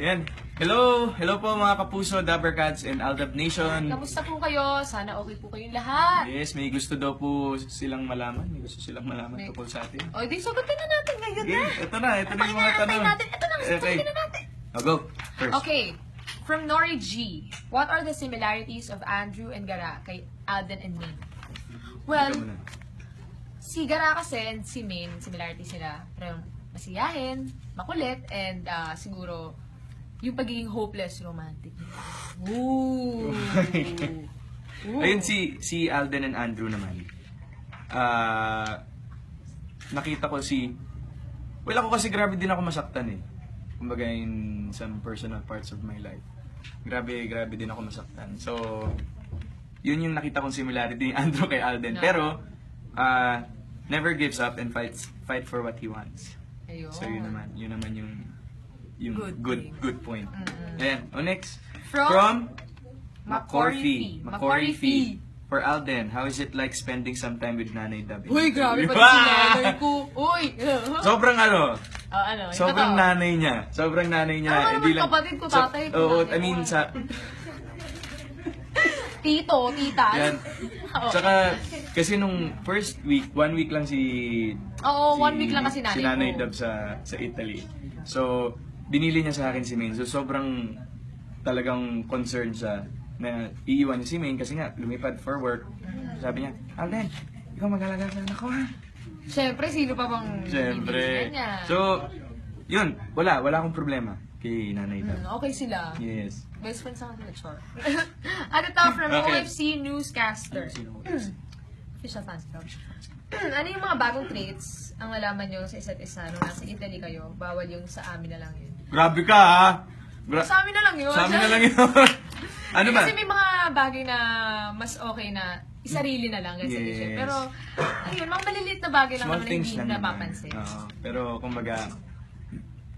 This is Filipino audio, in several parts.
Ayan. Hello! Hello po mga kapuso, Dabbercats and Aldab Nation. Kamusta po kayo? Sana okay po kayong lahat. Yes, may gusto daw po silang malaman. May gusto silang malaman tungkol sa atin. O, di sagutin na natin ngayon Okay, na. ito na yung mga tanong. Ito na, sagutin na natin. Go, first. Okay. From Nori G, what are the similarities of Andrew and Gara kay Alden and Maine? Well, Ikaw muna. si Gara kasi and si Maine, similarities sila. Pero masiyahin, makulit, and siguro yung pagiging hopeless romantic. Ooh. Ooh. Ayun si Alden and Andrew naman. Nakita ko well, ako kasi grabe din ako masaktan eh. Kumbaga in some personal parts of my life. Grabe din ako masaktan. So, yun yung nakita kong similarity ni Andrew kay Alden. No. Pero, never gives up and fight for what he wants. Ayun. So, yun naman yung good point. Mm-hmm. Ayan. O next. From Macorfi. Macorfi Fee. For Alden, how is it like spending some time with Nanay Dab? Uy, grabe pa si nanay ko. Uy! Sobrang Sobrang nanay niya. Sobrang nanay niya. Ano naman kapatid ko, tatay ko, Oo, nanay I mean, ko. sa... Tita. Yan. Oo. Tsaka, kasi nung first week, 1 week lang Oo, 1 week lang kasi nanay si Nanay ko. Dab sa Italy. So, binili niya sa akin si Maine. So, sobrang talagang concerned siya na iiwan niya si Maine kasi nga, lumipad for work. Sabi niya, Alden, ikaw mag-alaga sa anak ko ha? Siyempre, sino pa bang Siyempre. bibigyan niya? So, yun, wala akong problema kay Nanay Dab. Okay sila. Yes. Best friends lang sila, char. At ito, from Okay. OFC Newscaster. Official fans club. Ano yung mga bagong traits ang nalaman nyo sa isa't isa nung nasa Italy kayo? Bawal yung sa amin na lang yun. Grabe ka ha! Sa amin na lang yun. Sa amin na lang yun. Ano ba? Kasi may mga bagay na mas okay na isarili na lang kasi Yes. Pero, ayun, mga maliliit na bagay lang Small naman na things hindi lang naman. napapansin. Oo. Pero kumbaga,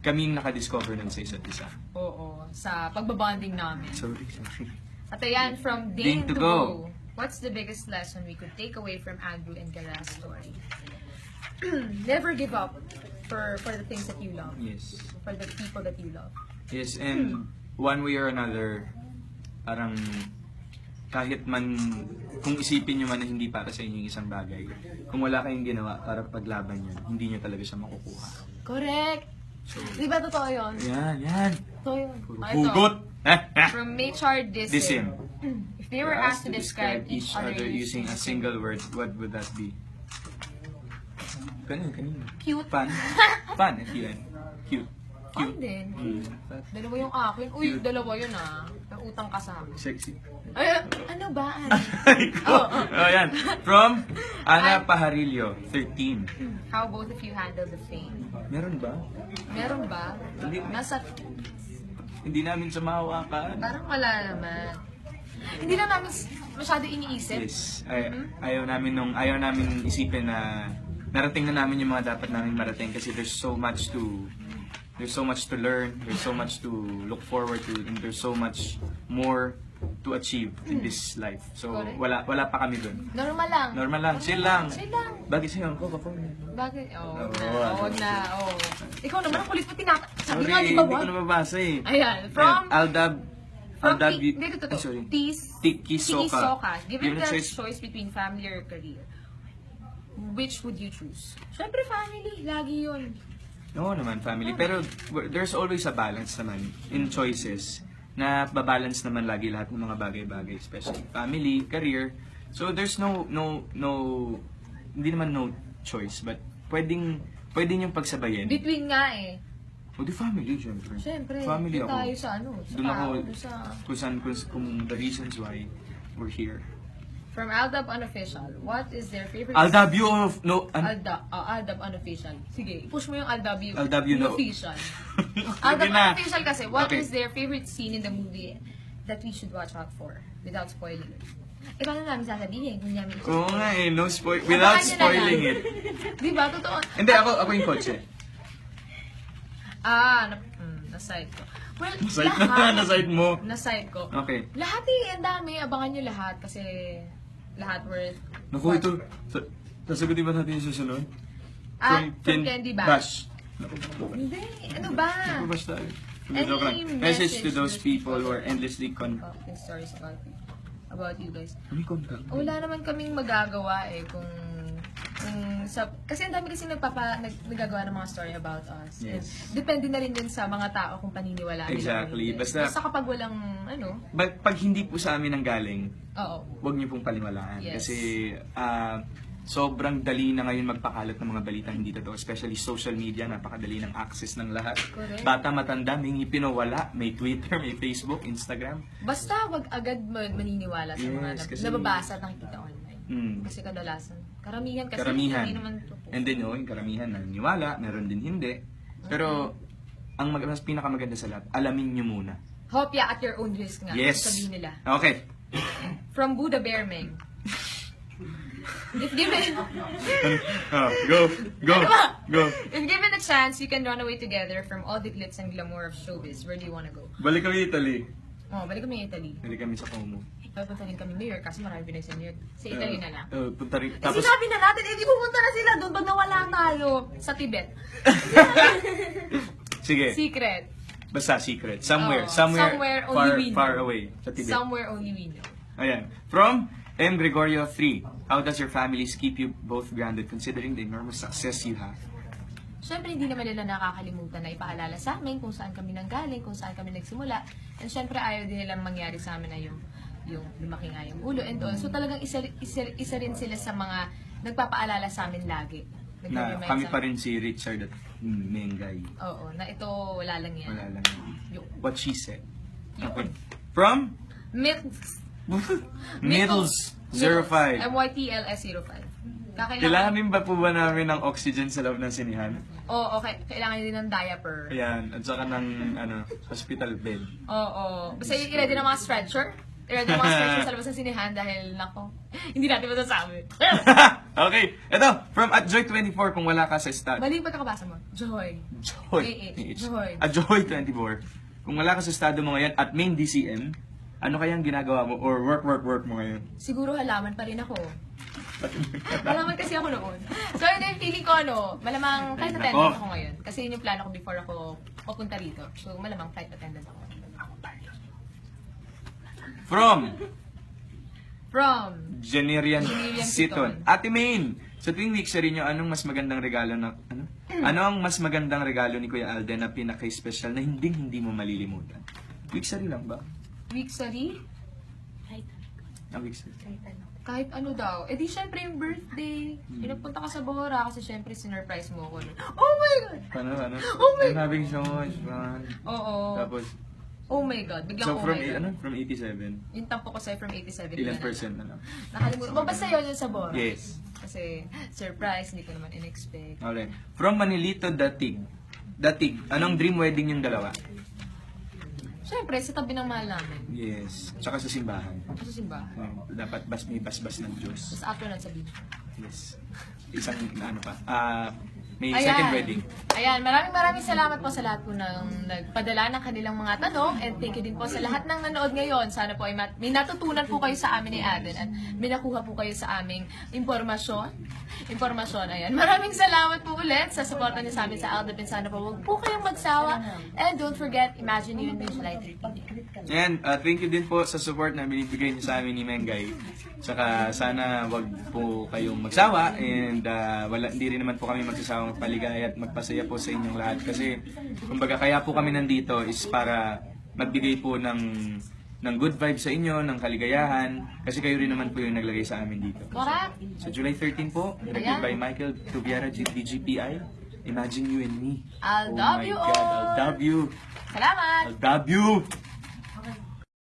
kaming nakadiscover nun sa isa't isa. Oo, sa pagbabonding namin. Sorry. At ayan, from Ding Ding to to go. Go. What's the biggest lesson we could take away from Andrew and Gara's story? Never give up for the things that you love. Yes. For the people that you love. Yes, and one way or another, parang kahit man, kung isipin nyo man na hindi para sa inyo yung isang bagay, kung wala kayong ginawa para paglaban yun, hindi nyo talaga siya makukuha. Correct! So, Di ba totoo yun? yan. Totoo yun. Puro Ah, ito. hugot! From Machar Disim. Disim. If they were asked to describe each other using a single word, what would that be? Kanina. Cute. Fun. Fun, F-U-N. Cute. Fun din. Dalawa yung akin. Uy, Cute. dalawa yun ah. May utang ka sa akin. Sexy. Ay, ano ba? Oh, yan. From Ana Pajarillo, 13. How both of you handle the fame? Meron ba? Meron ba? Hindi. Hindi namin sumahawakan. Parang wala naman. Hindi na namin masyado iniisip. Yes. Ayaw namin isipin na narating na namin yung mga dapat namin marating kasi there's so much to learn, there's so much to look forward to, and there's so much more to achieve in this life. So, Correct. wala pa kami dun. Normal lang. Normal lang, chill lang. Chill lang. Bagay sa'yo, ako. Bakit? Oh, Oo, wag na. Oh. Ikaw naman ang kulit mo sabi Sorry, nga, di ba hindi ko wag? nababasa eh. Ayan, from Aldab, dito to. sorry. Tiki Soka. Soka. Given Given the a choice between family or career, which would you choose? Siyempre family, lagi yun. Oo naman, family. Pero there's always a balance naman in choices na babalance naman lagi lahat ng mga bagay-bagay, especially family, career. So there's no hindi naman no choice, but pwedeng yung pagsabayin. Between nga eh. O di family, syempre. Siyempre, Family doon ako. tayo sa ano, sa Doon ako, tao, doon sa... kung the reasons why we're here. From Aldab Unofficial, what is their favorite... Aldab, you no... Aldab Unofficial. Sige, push mo yung Aldab no. Unofficial. Sige Aldab na. Unofficial kasi, what Okay. is their favorite scene in the movie that we should watch out for without spoiling it? Eh, paano namin sasabihin kung namin Oo nga eh, no without Abangan nyo na spoiling lang. it. Di ba? Totoo. Hindi, ako yung kotse. Na-side ko. Well, Naside lahat. na-side mo. Na-side ko. Okay. Lahat eh, ang dami. Abangan nyo lahat kasi lahat worth. Naku, ito. Sasagutin ba natin yung susunod? From Candy Bash. Naku, Hindi, ano ba? bash tayo. Joke lang. Message to those people who are endlessly Conducting stories about you guys. Ano yung contact? Wala naman kaming magagawa kung kasi ang dami kasi nagagawa ng mga story about us. Yes. And depende na rin yun sa mga tao kung paniniwalaan Exactly. nila. Basta kapag walang pag hindi po sa amin ang galing, oo. huwag niyo pong paniwalaan. Yes. Kasi sobrang dali na ngayon magpakalat ng mga balitang hindi totoo. Especially social media, napakadali ng access ng lahat. Correct. Bata, matanda, may ngipin o wala, may Twitter, may Facebook, Instagram. Basta wag agad maniniwala sa mga Yes, kasi- nababasa at nakikita online. Kasi kadalasan, karamihan. Hindi naman totoo. And then yung karamihan naniniwala, meron din hindi. Pero ang mas pinakamaganda sa lahat, alamin niyo muna. Hopya at your own risk nga. Yes. Sabihin nila. Okay. From Buddha Bearmeng. If given Go. Go. if given a chance, you can run away together from all the glitz and glamour of showbiz. Where do you wanna go? Balik kami Italy. Balik kami Italy. Balik kami sa Como. Pupunta rin kami New York kasi marami pinag sa New York. Sa Italy na lang. Punta rin. Tapos, sinabi na natin, di pupunta na sila doon pag nawala tayo sa Tibet. Sige. Secret. Basta secret. Somewhere. Oo. Somewhere Only far, we know. far away. Sa Tibet. Somewhere only we know. Ayan. From M. Gregorio 3. How does your families keep you both grounded considering the enormous success you have? Siyempre, hindi naman nila nakakalimutan na ipaalala sa amin kung saan kami nanggaling, kung saan kami nagsimula. And siyempre, ayaw din nilang mangyari sa amin na yung lumaki nga yung ulo and all. So talagang isa rin sila sa mga nagpapaalala sa amin lagi. Na Nag-remind kami sa pa rin si Richard at Mengay. Oo, na ito wala lang yan. Wala lang. Yung What she said. Okay. From Middles 05. MYTLS 05. Kailangan din ba po ba namin ng oxygen sa loob ng sinihan? Oo, okay. Kailangan din ng diaper. Ayan. At saka ng hospital bed. Oo. Basta i-ready ng mga stretcher. I-ready ng mga stretcher sa labas ng sinihan dahil, nako, hindi natin masasabi. Okay. Ito. From at Joy24 kung wala ka sa stud. Mali yung pagkakabasa mo. Joy. Joy. Joy. At Joy24. Kung wala ka sa estado mo ngayon at main DCM, ano kayang ginagawa mo or work mo ngayon? Siguro halaman pa rin ako. Halaman kasi ako noon. So, yun yung feeling ko, malamang flight attendant ako ngayon. Kasi yun yung plano ko before ako papunta rito. So, malamang flight attendant ako. From Janerian Generian Siton. Siton. Ate Main, sa tuwing week sa rinyo, anong mas magandang regalo na, ano ang mas magandang regalo ni Kuya Alden na pinaka-special na hindi mo malilimutan? Week sa lang ba? Weeksary? Week sa Kahit ano daw. Eh di syempre yung birthday. Pinagpunta ka sa Bora kasi syempre sinurprise mo ako. Oh my God! Paano? Oh my I'm having so much fun. Oo. Tapos, Oh my God. Biglang so oh my God. from 87, Yung tampo ko sa'yo from 87. ilang percent na lang? Nakalimutan. Basta yun sa Bora. Yes. Kasi surprise, hindi ko naman in-expect. Okay. From Manilito Datig. Anong dream wedding yung dalawa? Syempre, sa tabi ng mahal namin. Yes. Tsaka sa simbahan. Sa simbahan. Dapat may basbas ng Diyos. Tapos after nun sa beach. Yes. Isang may second wedding. Ayan, maraming salamat po sa lahat po ng nagpadala ng kanilang mga tanong and thank you din po sa lahat ng nanood ngayon. Sana po ay may natutunan po kayo sa amin ni Aden at may nakuha po kayo sa aming impormasyon, ayan. Maraming salamat po ulit sa suporta niyo sa amin sa Aldepin. Sana po huwag po kayong magsawa and don't forget, Imagine You in July 13. And thank you din po sa support na binibigay niyo sa amin ni Mengay. Tsaka sana wag po kayong magsawa and hindi rin naman po kami magsasawang magpaligaya at magpasaya po sa inyong lahat. Kasi kumbaga kaya po kami nandito is para magbigay po ng good vibes sa inyo, ng kaligayahan. Kasi kayo rin naman po yung naglagay sa amin dito. Correct. Sa July 13 po, directed by Michael Tubiara, DGPI. Imagine You and Me. I'll love you God, all. I'll love you. Salamat. I'll love you.